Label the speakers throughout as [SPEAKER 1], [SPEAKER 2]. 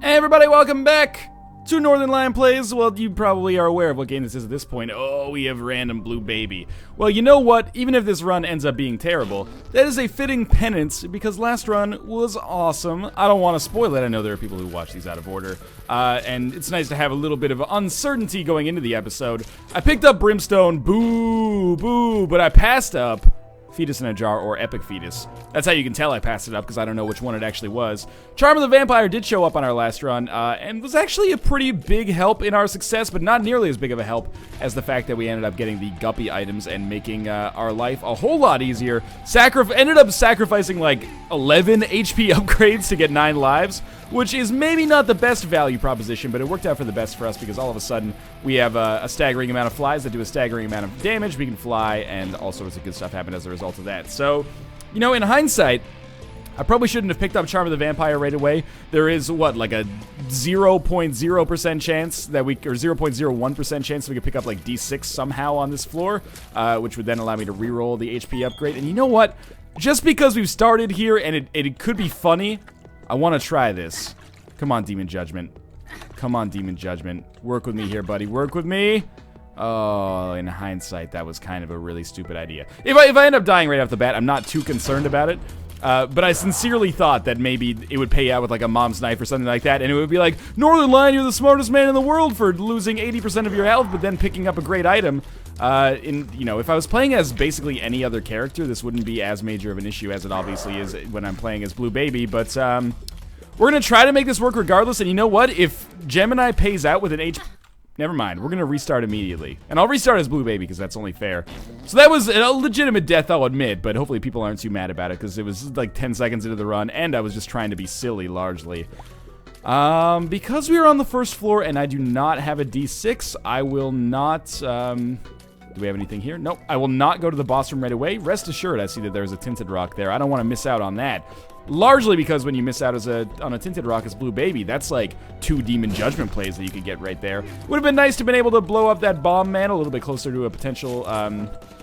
[SPEAKER 1] Hey everybody, welcome back to Northernlion Plays. Well, you probably are aware of what game this is at this point. Oh, we have random blue baby. Well, you know what? Even if this run ends up being terrible, that is a fitting penance because last run was awesome. I don't want to spoil it. I know there are people who watch these out of order. And it's nice to have a little bit of uncertainty going into the episode. I picked up Brimstone, boo, but I passed up Fetus in a Jar, or Epic Fetus. That's how you can tell I passed it up, because I don't know which one it actually was. Charm of the Vampire did show up on our last run, and was actually a pretty big help in our success, but not nearly as big of a help as the fact that we ended up getting the Guppy items and making our life a whole lot easier. Ended up sacrificing like 11 HP upgrades to get 9 lives, which is maybe not the best value proposition, but it worked out for the best for us because all of a sudden we have a staggering amount of flies that do a staggering amount of damage. We can fly, and all sorts of good stuff happened as a result of that. So, you know, in hindsight, I probably shouldn't have picked up Charm of the Vampire right away. There is, what, like a 0.0% chance that we, or 0.01% chance that we could pick up like D6 somehow on this floor, which would then allow me to reroll the HP upgrade. And you know what? Just because we've started here and it could be funny, I want to try this. Come on, Demon Judgment. Come on, Demon Judgment. Work with me here, buddy. Work with me. Oh, in hindsight, that was kind of a really stupid idea. If I end up dying right off the bat, I'm not too concerned about it. But I sincerely thought that maybe it would pay out with like a mom's knife or something like that, and it would be like, Northernlion, you're the smartest man in the world for losing 80% of your health, but then picking up a great item. You know, if I was playing as basically any other character, this wouldn't be as major of an issue as it obviously is when I'm playing as Blue Baby, but we're gonna try to make this work regardless, and you know what? If Gemini pays out with an Never mind, we're gonna restart immediately. And I'll restart as Blue Baby, because that's only fair. So that was a legitimate death, I'll admit, but hopefully people aren't too mad about it, because it was like 10 seconds into the run, and I was just trying to be silly, largely. Because we are on the first floor, and I do not have a D6, I will not, do we have anything here? Nope, I will not go to the boss room right away. Rest assured, I see that there's a Tinted Rock there. I don't want to miss out on that. Largely because when you miss out on a Tinted Rock as Blue Baby, that's like 2 Demon Judgment plays that you could get right there. Would have been nice to have been able to blow up that bomb man a little bit closer to a potential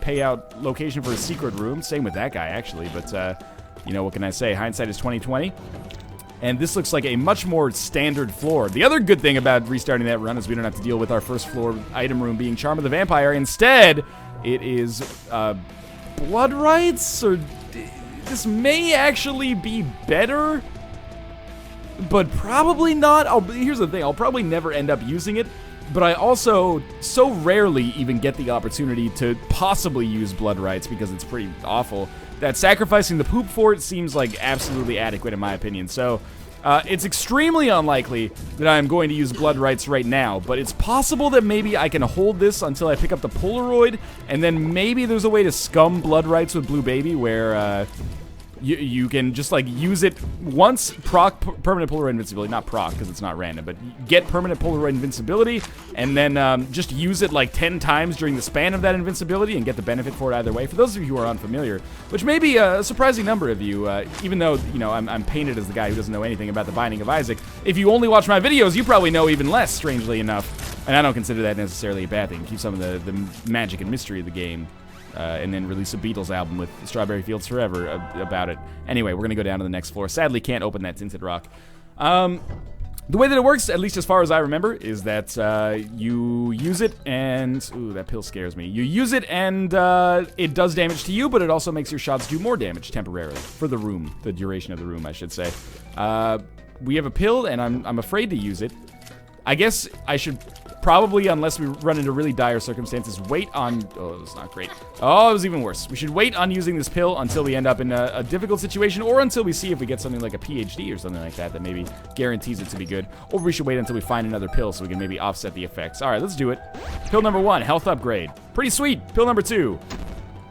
[SPEAKER 1] payout location for a secret room. Same with that guy, actually, but you know, what can I say? Hindsight is 20/20. And this looks like a much more standard floor. The other good thing about restarting that run is we don't have to deal with our first floor item room being Charm of the Vampire. Instead, it is Blood Rites, or this may actually be better, but probably not. Here's the thing, I'll probably never end up using it, but I also so rarely even get the opportunity to possibly use Blood Rites because it's pretty awful, that sacrificing the poop for it seems like absolutely adequate in my opinion. So it's extremely unlikely that I'm going to use Blood Rites right now, but it's possible that maybe I can hold this until I pick up the Polaroid, and then maybe there's a way to scum Blood Rites with Blue Baby where you can just like use it once, proc permanent Polaroid invincibility, not proc because it's not random, but get permanent Polaroid invincibility, and then just use it like 10 times during the span of that invincibility and get the benefit for it either way. For those of you who are unfamiliar, which may be a surprising number of you, even though, you know, I'm painted as the guy who doesn't know anything about the Binding of Isaac, if you only watch my videos, you probably know even less, strangely enough, and I don't consider that necessarily a bad thing. Keep some of the magic and mystery of the game. And then release a Beatles album with Strawberry Fields Forever about it. Anyway, we're going to go down to the next floor. Sadly, can't open that Tinted Rock. The way that it works, at least as far as I remember, is that you use it and... Ooh, that pill scares me. You use it and it does damage to you, but it also makes your shots do more damage temporarily. For the room. The duration of the room, I should say. We have a pill, and I'm afraid to use it. I guess I should... Probably, unless we run into really dire circumstances, wait on... Oh, that's not great. Oh, it was even worse. We should wait on using this pill until we end up in a difficult situation, or until we see if we get something like a PhD or something like that that maybe guarantees it to be good. Or we should wait until we find another pill so we can maybe offset the effects. All right, let's do it. Pill number 1, health upgrade. Pretty sweet. Pill number 2,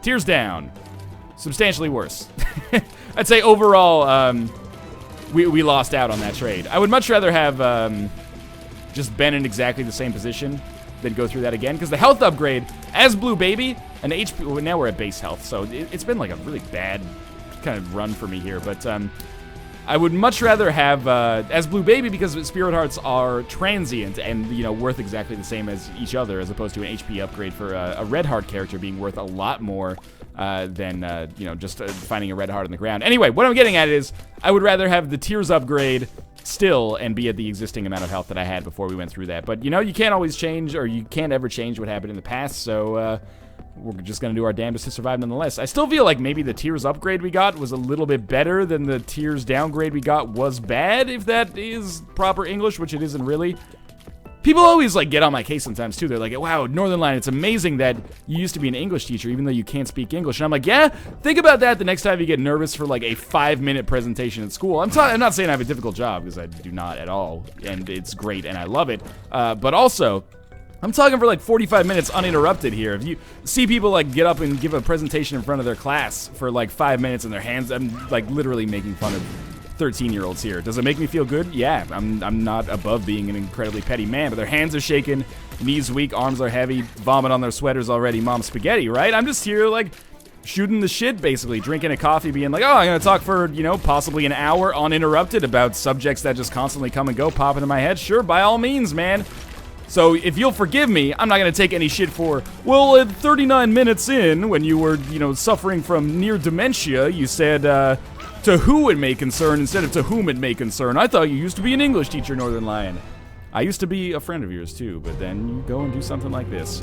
[SPEAKER 1] tears down. Substantially worse. I'd say overall, we lost out on that trade. I would much rather have... just been in exactly the same position, then go through that again. Because the health upgrade, as Blue Baby, and HP, well, now we're at base health, so it's been like a really bad kind of run for me here. But I would much rather have, as Blue Baby, because Spirit Hearts are transient and, you know, worth exactly the same as each other, as opposed to an HP upgrade for a Red Heart character being worth a lot more than, you know, just finding a red heart on the ground. Anyway, what I'm getting at is I would rather have the tears upgrade still and be at the existing amount of health that I had before we went through that. But, you know, you can't always change, or you can't ever change what happened in the past, so we're just going to do our damnedest to survive nonetheless. I still feel like maybe the tears upgrade we got was a little bit better than the tears downgrade we got was bad, if that is proper English, which it isn't really. People always, like, get on my case sometimes, too. They're like, wow, Northernlion, it's amazing that you used to be an English teacher, even though you can't speak English. And I'm like, yeah, think about that the next time you get nervous for, like, a 5-minute presentation at school. I'm not saying I have a difficult job, because I do not at all, and it's great, and I love it. But also, I'm talking for, like, 45 minutes uninterrupted here. If you see people, like, get up and give a presentation in front of their class for, like, 5 minutes in their hands, I'm, like, literally making fun of 13-year-olds here. Does it make me feel good? Yeah, I'm not above being an incredibly petty man, but their hands are shaking, knees weak, arms are heavy, vomit on their sweaters already, mom spaghetti, right? I'm just here, like, shooting the shit, basically, drinking a coffee, being like, oh, I'm gonna talk for, you know, possibly an hour uninterrupted about subjects that just constantly come and go, pop into my head. Sure, by all means, man. So if you'll forgive me, I'm not going to take any shit for, well, at 39 minutes in, when you were, you know, suffering from near dementia, you said, to who it may concern instead of to whom it may concern. I thought you used to be an English teacher, Northernlion. I used to be a friend of yours, too, but then you go and do something like this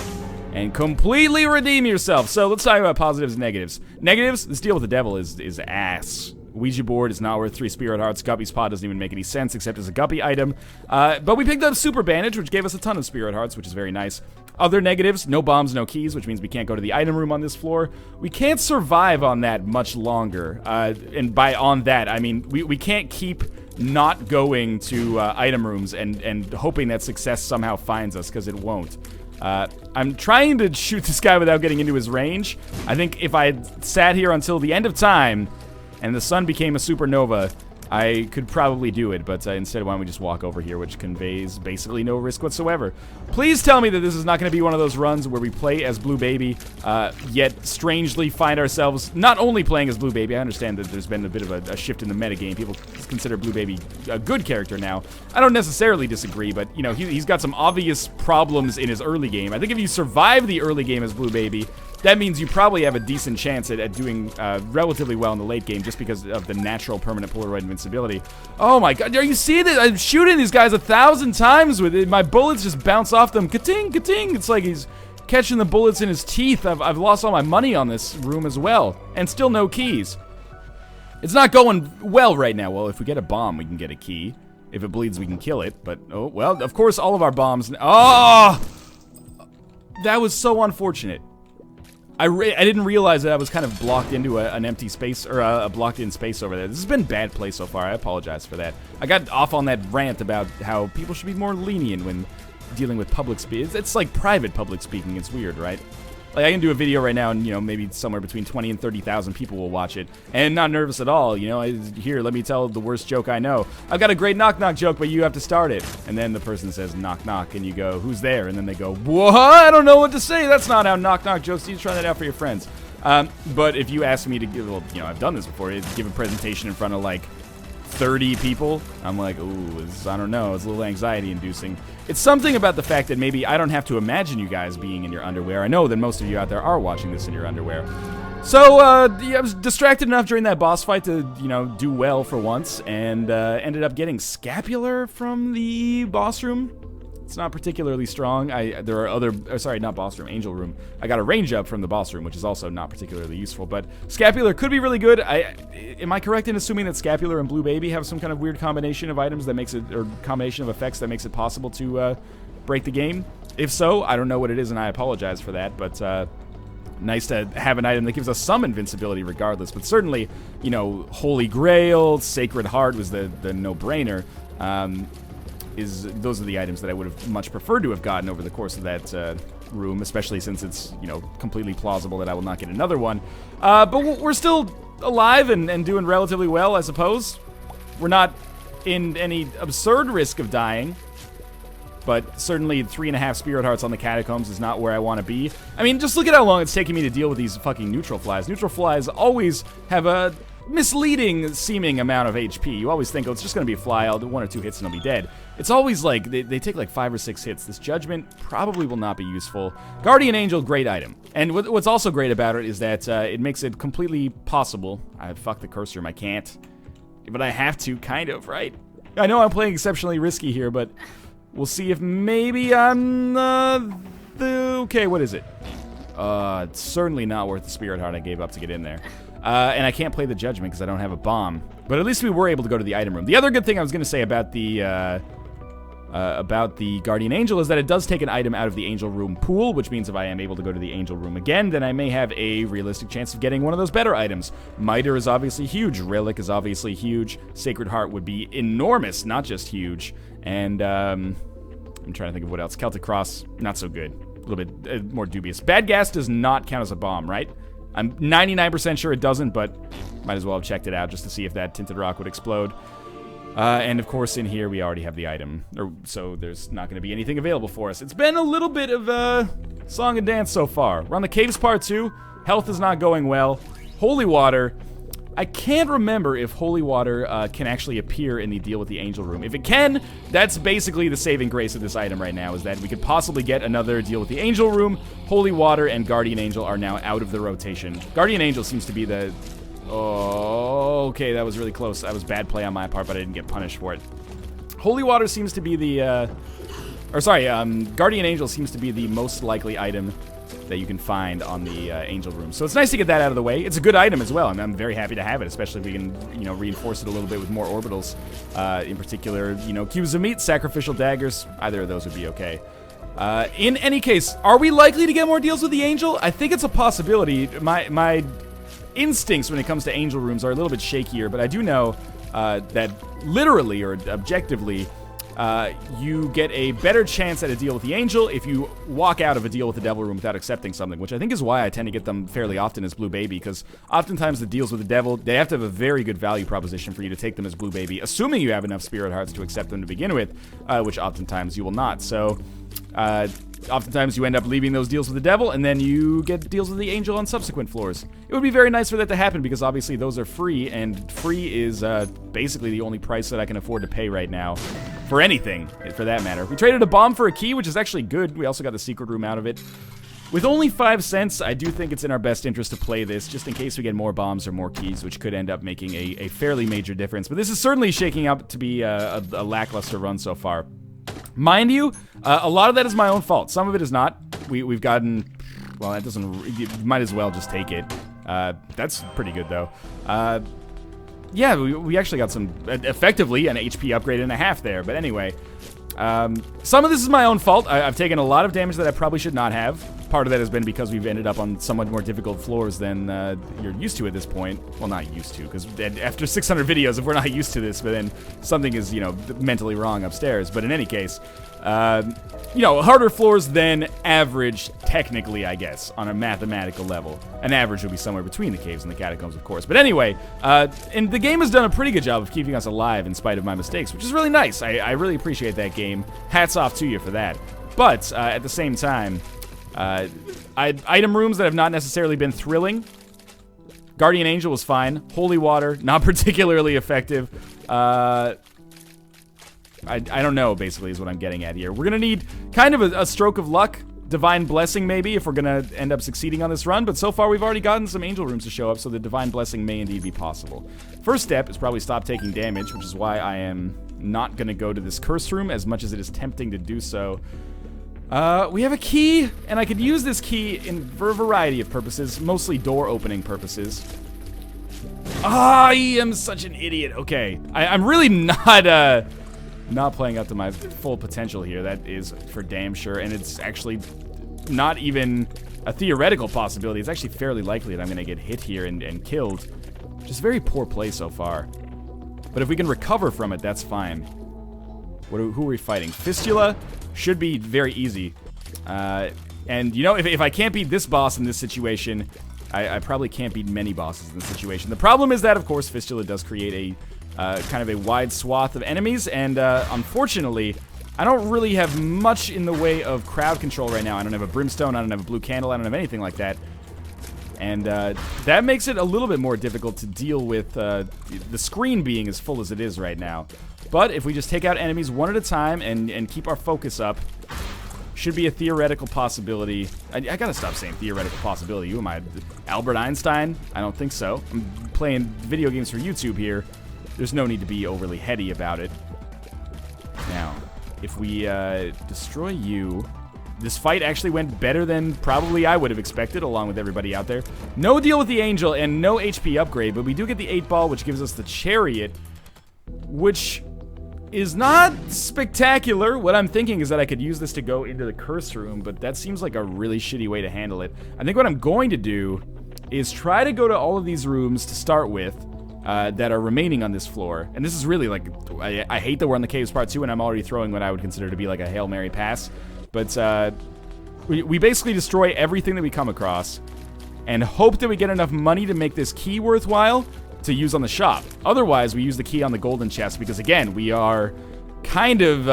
[SPEAKER 1] and completely redeem yourself. So let's talk about positives and negatives. Negatives, this deal with the devil is ass. Ouija board is not worth 3 spirit hearts. Guppy's pot doesn't even make any sense except as a Guppy item. But we picked up Super Bandage, which gave us a ton of spirit hearts, which is very nice. Other negatives, no bombs, no keys, which means we can't go to the item room on this floor. We can't survive on that much longer. And by on that, I mean we can't keep not going to item rooms and hoping that success somehow finds us, because it won't. I'm trying to shoot this guy without getting into his range. I think if I had sat here until the end of time and the sun became a supernova, I could probably do it, but instead, why don't we just walk over here, which conveys basically no risk whatsoever. Please tell me that this is not going to be one of those runs where we play as Blue Baby, yet strangely find ourselves not only playing as Blue Baby. I understand that there's been a bit of a shift in the metagame. People consider Blue Baby a good character now. I don't necessarily disagree, but, you know, he's got some obvious problems in his early game. I think if you survive the early game as Blue Baby, that means you probably have a decent chance at doing relatively well in the late game, just because of the natural permanent Polaroid invincibility. Oh my god, are you seeing it? I'm shooting these guys 1,000 times with it. My bullets just bounce off them. Ka-ting, ka-ting. It's like he's catching the bullets in his teeth. I've lost all my money on this room as well, and still no keys. It's not going well right now. Well, if we get a bomb, we can get a key. If it bleeds, we can kill it. But, oh, well, of course, all of our bombs... Oh! That was so unfortunate. I didn't realize that I was kind of blocked into an empty space, or a blocked-in space over there. This has been bad play so far. I apologize for that. I got off on that rant about how people should be more lenient when dealing with public speaking. It's like private public speaking. It's weird, right? Like, I can do a video right now, and, you know, maybe somewhere between 20 and 30,000 people will watch it, and not nervous at all, you know. Here, let me tell the worst joke I know. I've got a great knock-knock joke, but you have to start it. And then the person says, knock-knock, and you go, who's there? And then they go, what? I don't know what to say. That's not how knock-knock jokes. You try that out for your friends. But if you ask me to give, well, you know, I've done this before, give a presentation in front of, like, 30 people, I'm like, ooh, I don't know, it's a little anxiety-inducing. It's something about the fact that maybe I don't have to imagine you guys being in your underwear. I know that most of you out there are watching this in your underwear. So, yeah, I was distracted enough during that boss fight to, you know, do well for once, and ended up getting scapular from the boss room. It's not particularly strong. There are other, sorry, not boss room, angel room. I got a range up from the boss room, which is also not particularly useful, but scapular could be really good. Am I correct in assuming that scapular and Blue Baby have some kind of weird combination of items that makes it, or combination of effects that makes it possible to break the game? If so, I don't know what it is, and I apologize for that, but nice to have an item that gives us some invincibility regardless. But certainly, you know, Holy Grail, Sacred Heart was the no-brainer. Those are the items that I would have much preferred to have gotten over the course of that room, especially since it's, you know, completely plausible that I will not get another one. But we're still alive and doing relatively well, I suppose. We're not in any absurd risk of dying, but certainly 3.5 spirit hearts on the catacombs is not where I want to be. I mean, just look at how long it's taking me to deal with these fucking neutral flies. Neutral flies always have a misleading seeming amount of HP. You always think, oh, it's just going to be a fly, I'll do 1 or 2 hits and I'll be dead. It's always like, they take like 5 or 6 hits. This Judgment probably will not be useful. Guardian Angel, great item. And what's also great about it is that it makes it completely possible. Fuck the curse room, I can't. But I have to, kind of, right? I know I'm playing exceptionally risky here, but we'll see if maybe I'm okay, what is it? It's certainly not worth the Spirit Heart I gave up to get in there. And I can't play the Judgment because I don't have a bomb. But at least we were able to go to the item room. The other good thing I was going to say about the Guardian Angel is that it does take an item out of the Angel Room pool, which means if I am able to go to the Angel Room again, then I may have a realistic chance of getting one of those better items. Miter is obviously huge. Relic is obviously huge. Sacred Heart would be enormous, not just huge. And I'm trying to think of what else. Celtic Cross, not so good. A little bit more dubious. Bad Gas does not count as a bomb, right? I'm 99% sure it doesn't, but might as well have checked it out just to see if that Tinted Rock would explode. And of course in here we already have the item, so there's not going to be anything available for us. It's been a little bit of a song and dance so far. We're on the Caves Part 2. Health is not going well. Holy Water. I can't remember if Holy Water can actually appear in the Deal with the Angel Room. If it can, that's basically the saving grace of this item right now, is that we could possibly get another Deal with the Angel Room. Holy Water and Guardian Angel are now out of the rotation. Guardian Angel seems to be the... Oh, okay, that was really close. That was bad play on my part, but I didn't get punished for it. Holy Water seems to be the... Guardian Angel seems to be the most likely item that you can find on the Angel Room. So it's nice to get that out of the way. It's a good item as well, and I'm very happy to have it, especially if we can, reinforce it a little bit with more orbitals. In particular, cubes of meat, sacrificial daggers, either of those would be okay. In any case, are we likely to get more deals with the Angel? I think it's a possibility. My instincts when it comes to Angel Rooms are a little bit shakier, but I do know that literally or objectively, you get a better chance at a deal with the Angel if you walk out of a deal with the Devil Room without accepting something, which I think is why I tend to get them fairly often as Blue Baby, because oftentimes the deals with the Devil, they have to have a very good value proposition for you to take them as Blue Baby, assuming you have enough Spirit Hearts to accept them to begin with, which oftentimes you will not. So, oftentimes you end up leaving those deals with the Devil, and then you get deals with the Angel on subsequent floors. It would be very nice for that to happen, because obviously those are free, and free is basically the only price that I can afford to pay right now. For anything, for that matter. We traded a bomb for a key, which is actually good. We also got the secret room out of it. With only 5 cents, I do think it's in our best interest to play this, just in case we get more bombs or more keys, which could end up making a fairly major difference. But this is certainly shaking up to be a lackluster run so far. Mind you, a lot of that is my own fault. Some of it is not. We've gotten... Well, that doesn't... You might as well just take it. That's pretty good, though. Yeah, we actually got some... Effectively, an HP upgrade and a half there. But anyway, some of this is my own fault. I've taken a lot of damage that I probably should not have. Part of that has been because we've ended up on somewhat more difficult floors than you're used to at this point. Well, not used to, because after 600 videos, if we're not used to this, but then something is, mentally wrong upstairs. But in any case, harder floors than average, technically, I guess, on a mathematical level. An average would be somewhere between the caves and the catacombs, of course. But anyway, and the game has done a pretty good job of keeping us alive in spite of my mistakes, which is really nice. I really appreciate that game. Hats off to you for that. But at the same time, item rooms that have not necessarily been thrilling. Guardian Angel was fine. Holy Water, not particularly effective. I don't know, basically, is what I'm getting at here. We're going to need kind of a stroke of luck. Divine Blessing, maybe, if we're going to end up succeeding on this run. But so far, we've already gotten some Angel Rooms to show up, so the Divine Blessing may indeed be possible. First step is probably stop taking damage, which is why I am not going to go to this Curse Room, as much as it is tempting to do so. We have a key, and I could use this key for a variety of purposes, mostly door-opening purposes. I am such an idiot. Okay, I'm really not playing up to my full potential here. That is for damn sure, and it's actually not even a theoretical possibility. It's actually fairly likely that I'm going to get hit here and killed. Just very poor play so far. But if we can recover from it, that's fine. Who are we fighting? Fistula should be very easy. And, if I can't beat this boss in this situation, I probably can't beat many bosses in this situation. The problem is that, of course, Fistula does create kind of a wide swath of enemies, and unfortunately, I don't really have much in the way of crowd control right now. I don't have a Brimstone, I don't have a Blue Candle, I don't have anything like that. And that makes it a little bit more difficult to deal with the screen being as full as it is right now. But if we just take out enemies one at a time and keep our focus up, should be a theoretical possibility. I gotta stop saying theoretical possibility. Who am I, Albert Einstein? I don't think so. I'm playing video games for YouTube here. There's no need to be overly heady about it. Now, if we destroy you... This fight actually went better than probably I would have expected, along with everybody out there. No deal with the Angel and no HP upgrade, but we do get the 8-ball, which gives us the Chariot, which is not spectacular. What I'm thinking is that I could use this to go into the Curse Room, but that seems like a really shitty way to handle it. I think what I'm going to do is try to go to all of these rooms to start with that are remaining on this floor. And this is really like, I hate that we're on the Caves Part 2 and I'm already throwing what I would consider to be like a Hail Mary pass. But we basically destroy everything that we come across and hope that we get enough money to make this key worthwhile to use on the shop. Otherwise, we use the key on the golden chest because, again, we are kind of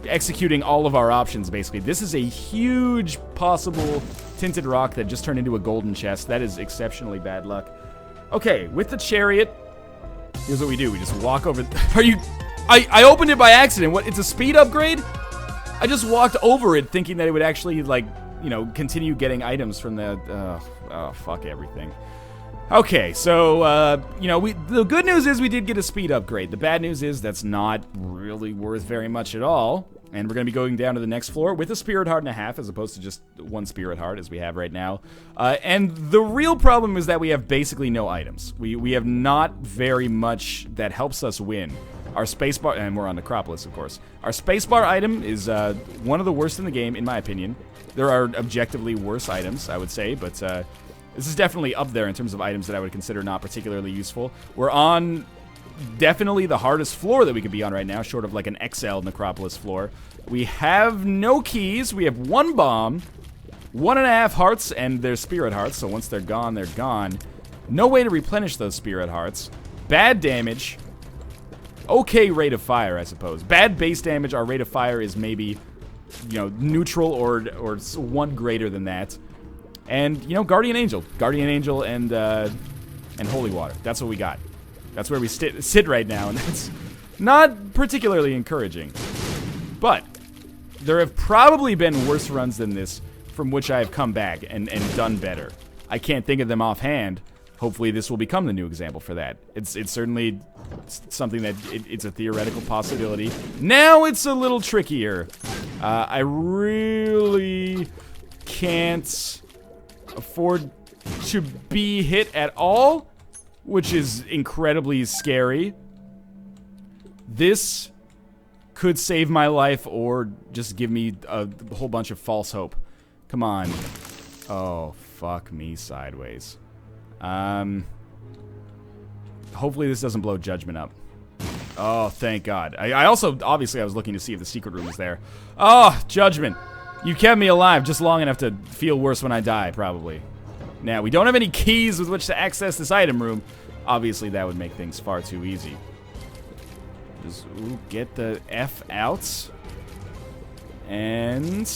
[SPEAKER 1] executing all of our options, basically. This is a huge possible tinted rock that just turned into a golden chest. That is exceptionally bad luck. Okay, with the Chariot, here's what we do. We just walk over... Are you... I opened it by accident. What? It's a speed upgrade? I just walked over it thinking that it would actually, like, you know, continue getting items from the... oh, fuck everything. Okay, so, you know, the good news is we did get a speed upgrade. The bad news is that's not really worth very much at all. And we're going to be going down to the next floor with a Spirit Heart and a half, as opposed to just one Spirit Heart, as we have right now. And the real problem is that we have basically no items. We have not very much that helps us win. Our spacebar, and we're on Necropolis, of course. Our spacebar item is one of the worst in the game, in my opinion. There are objectively worse items, I would say, but this is definitely up there in terms of items that I would consider not particularly useful. We're on definitely the hardest floor that we could be on right now, short of like an XL Necropolis floor. We have no keys. We have one bomb, 1.5 hearts, and they're Spirit Hearts, so once they're gone, they're gone. No way to replenish those Spirit Hearts. Bad damage. Okay rate of fire, I suppose. Bad base damage. Our rate of fire is maybe, you know, neutral or one greater than that. And, you know, Guardian Angel. Guardian Angel and Holy Water. That's what we got. That's where we sit right now, and that's not particularly encouraging. But there have probably been worse runs than this from which I have come back and done better. I can't think of them offhand. Hopefully this will become the new example for that. It's certainly something that it's a theoretical possibility. Now it's a little trickier. I really can't afford to be hit at all, which is incredibly scary. This could save my life or just give me a whole bunch of false hope. Come on. Oh, fuck me sideways. Hopefully this doesn't blow Judgment up. Oh, thank God. I also, obviously, I was looking to see if the secret room was there. Oh, Judgment. You kept me alive just long enough to feel worse when I die, probably. Now, we don't have any keys with which to access this item room. Obviously, that would make things far too easy. Just get the F out. And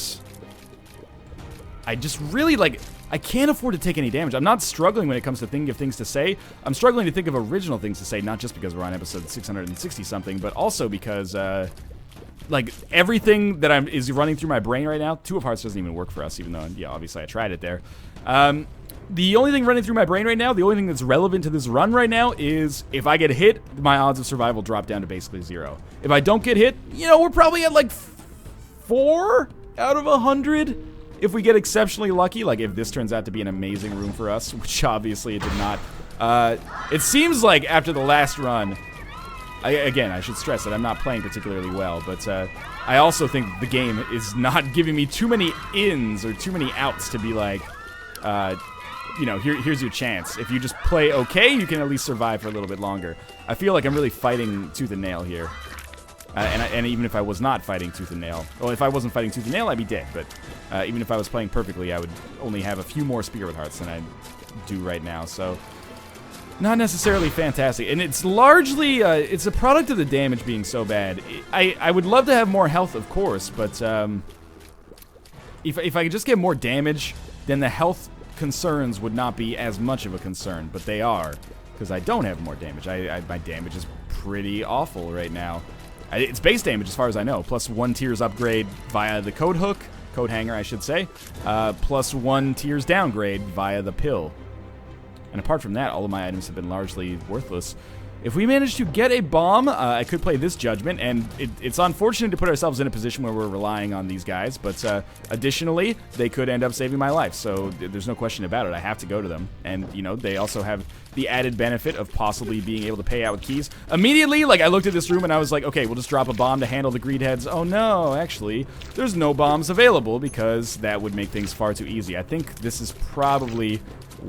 [SPEAKER 1] I just really, like, I can't afford to take any damage. I'm not struggling when it comes to thinking of things to say. I'm struggling to think of original things to say, not just because we're on episode 660-something, but also because, like, everything that is running through my brain right now. Two of Hearts doesn't even work for us, even though, yeah, obviously I tried it there. The only thing running through my brain right now, the only thing that's relevant to this run right now is if I get hit, my odds of survival drop down to basically 0. If I don't get hit, you know, we're probably at like 4 out of 100. If we get exceptionally lucky, like if this turns out to be an amazing room for us, which obviously it did not. It seems like after the last run, again, I should stress that I'm not playing particularly well, but I also think the game is not giving me too many ins or too many outs to be like, you know, here's your chance. If you just play okay, you can at least survive for a little bit longer. I feel like I'm really fighting tooth and nail here. And even if I was not fighting tooth and nail, well, if I wasn't fighting tooth and nail, I'd be dead. But even if I was playing perfectly, I would only have a few more Spirit Hearts than I do right now. So, not necessarily fantastic. And it's largely, it's a product of the damage being so bad. I would love to have more health, of course, but if I could just get more damage, then the health concerns would not be as much of a concern, but they are, because I don't have more damage. My damage is pretty awful right now. It's base damage as far as I know, plus 1 tiers upgrade via the code hook, code hanger I should say, plus 1 tiers downgrade via the pill. And apart from that, all of my items have been largely worthless. If we manage to get a bomb, I could play this judgment, and it's unfortunate to put ourselves in a position where we're relying on these guys, but additionally, they could end up saving my life, so there's no question about it. I have to go to them, and, you know, they also have the added benefit of possibly being able to pay out with keys. Immediately, like, I looked at this room, and I was like, okay, we'll just drop a bomb to handle the greed heads. Oh, no, actually, there's no bombs available, because that would make things far too easy. I think this is probably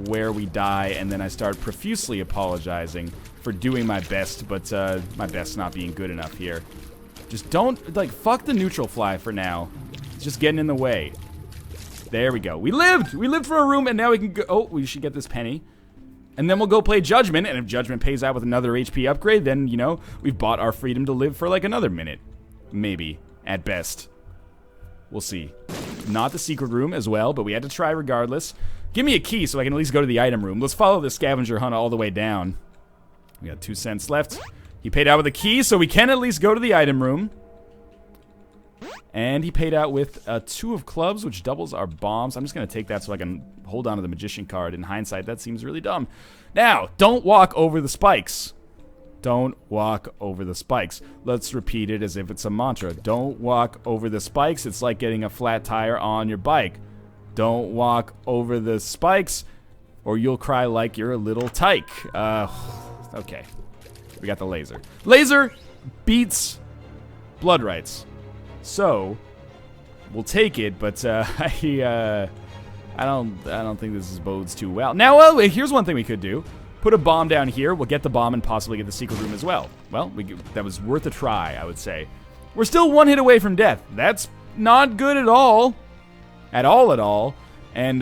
[SPEAKER 1] where we die, and then I start profusely apologizing for doing my best, but my best's not being good enough here. Just don't, like, fuck the neutral fly for now. It's just getting in the way. There we go. We lived! We lived for a room, and now we can go. Oh, we should get this penny. And then we'll go play Judgment, and if Judgment pays out with another HP upgrade, then, you know, we've bought our freedom to live for, like, another minute. Maybe. At best. We'll see. Not the secret room as well, but we had to try regardless. Give me a key so I can at least go to the item room. Let's follow the scavenger hunt all the way down. We got 2 cents left. He paid out with a key, so we can at least go to the item room. And he paid out with 2 of clubs, which doubles our bombs. I'm just going to take that so I can hold on to the magician card. In hindsight, that seems really dumb. Now, don't walk over the spikes. Don't walk over the spikes. Let's repeat it as if it's a mantra. Don't walk over the spikes. It's like getting a flat tire on your bike. Don't walk over the spikes, or you'll cry like you're a little tyke. Okay. We got the laser. Laser beats blood rights. So, we'll take it, but I don't think this bodes too well. Now, here's one thing we could do. Put a bomb down here. We'll get the bomb and possibly get the secret room as well. Well, that was worth a try, I would say. We're still 1 hit away from death. That's not good at all. At all. And,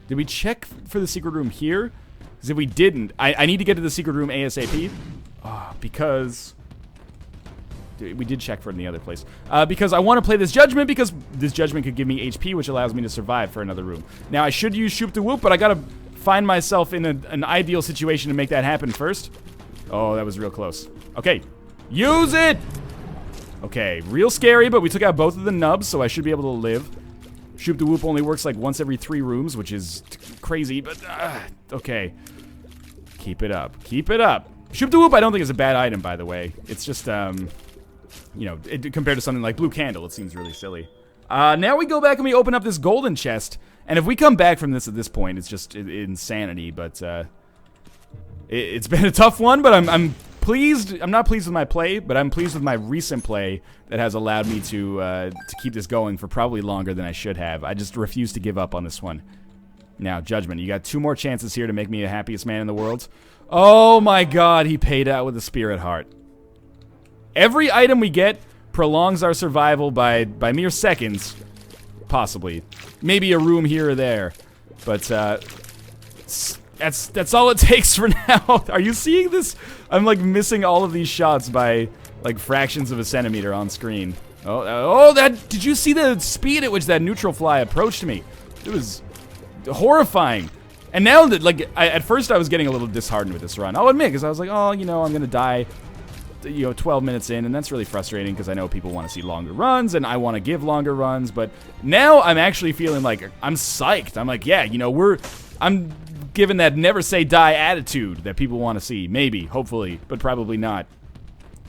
[SPEAKER 1] did we check for the secret room here? Because if we didn't, I need to get to the secret room ASAP. Because we did check for it in the other place. Because I want to play this judgment, because this judgment could give me HP, which allows me to survive for another room. Now, I should use Shoop the Whoop, but I gotta find myself in an ideal situation to make that happen first. Oh, that was real close. Okay, use it! Okay, real scary, but we took out both of the nubs, so I should be able to live. Shoop the Whoop only works like once every 3 rooms, which is crazy, but okay. Keep it up. Keep it up. Shoop the Whoop I don't think is a bad item, by the way. It's just, you know, compared to something like Blue Candle, it seems really silly. Now we go back and we open up this golden chest, and if we come back from this at this point, it's just insanity, but it's been a tough one, but I'm pleased. I'm not pleased with my play, but I'm pleased with my recent play that has allowed me to keep this going for probably longer than I should have. I just refuse to give up on this one. Now, Judgment, you got 2 more chances here to make me the happiest man in the world. Oh my god, he paid out with a spirit heart. Every item we get prolongs our survival by mere seconds. Possibly. Maybe a room here or there. But, that's all it takes for now. Are you seeing this? I'm, like, missing all of these shots by, like, fractions of a centimeter on screen. Oh, did you see the speed at which that neutral fly approached me? It was horrifying. And now that, like, at first I was getting a little disheartened with this run. I'll admit, because I was like, oh, you know, I'm gonna die, you know, 12 minutes in, and that's really frustrating because I know people want to see longer runs, and I want to give longer runs, but now I'm actually feeling like I'm psyched. I'm like, yeah, you know, I'm given that never say die attitude that people want to see. Maybe, hopefully, but probably not.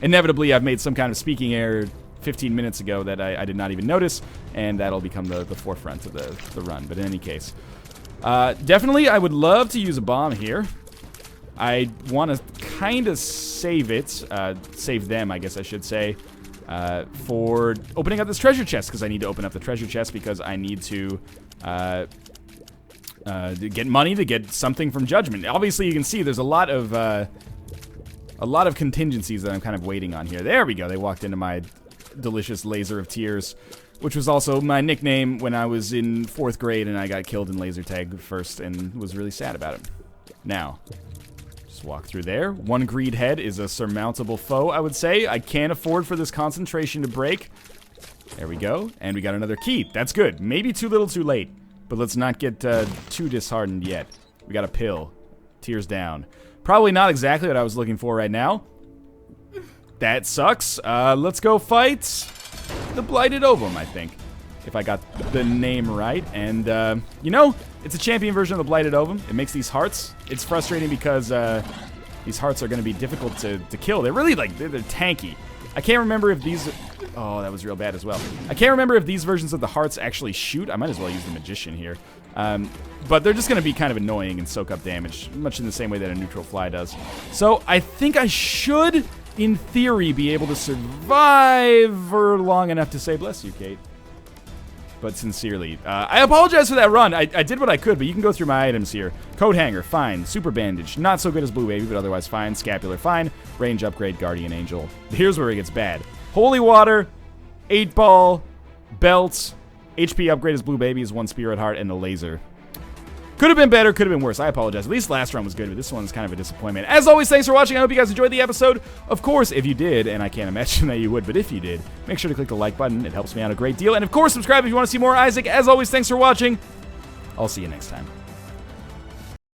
[SPEAKER 1] Inevitably, I've made some kind of speaking error 15 minutes ago that I did not even notice, and that'll become the forefront of the run, but in any case. Definitely, I would love to use a bomb here. I want to kind of save it, save them, I guess I should say, for opening up this treasure chest, because I need to open up the treasure chest because I need to get money to get something from Judgment. Obviously, you can see there's a lot of contingencies that I'm kind of waiting on here. There we go. They walked into my delicious laser of tears, which was also my nickname when I was in 4th grade and I got killed in laser tag first and was really sad about it. Now, just walk through there. 1 greed head is a surmountable foe, I would say. I can't afford for this concentration to break. There we go. And we got another key. That's good. Maybe too little too late. but let's not get too disheartened yet. We got a pill. Tears down. Probably not exactly what I was looking for right now. That sucks. Let's go fight the Blighted Ovum, I think, if I got the name right. And, you know, it's a champion version of the Blighted Ovum. It makes these hearts. It's frustrating because these hearts are going to be difficult to kill. They're really, like, they're tanky. I can't remember if these... Oh, that was real bad as well. I can't remember if these versions of the hearts actually shoot. I might as well use the Magician here. But they're just going to be kind of annoying and soak up damage, much in the same way that a neutral fly does. So I think I should, in theory, be able to survive for long enough to say bless you, Kate. But sincerely, I apologize for that run. I did what I could, but you can go through my items here. Coat Hanger, fine. Super Bandage, not so good as Blue Baby, but otherwise fine. Scapular, fine. Range Upgrade, Guardian Angel. Here's where it gets bad. Holy Water, 8-Ball, Belt, HP Upgrade as Blue Baby is 1 Spirit Heart, and a Laser. Could have been better, could have been worse. I apologize. At least last run was good, but this one's kind of a disappointment. As always, thanks for watching. I hope you guys enjoyed the episode. Of course, if you did, and I can't imagine that you would, but if you did, make sure to click the like button. It helps me out a great deal. And of course, subscribe if you want to see more Isaac. As always, thanks for watching. I'll see you next time.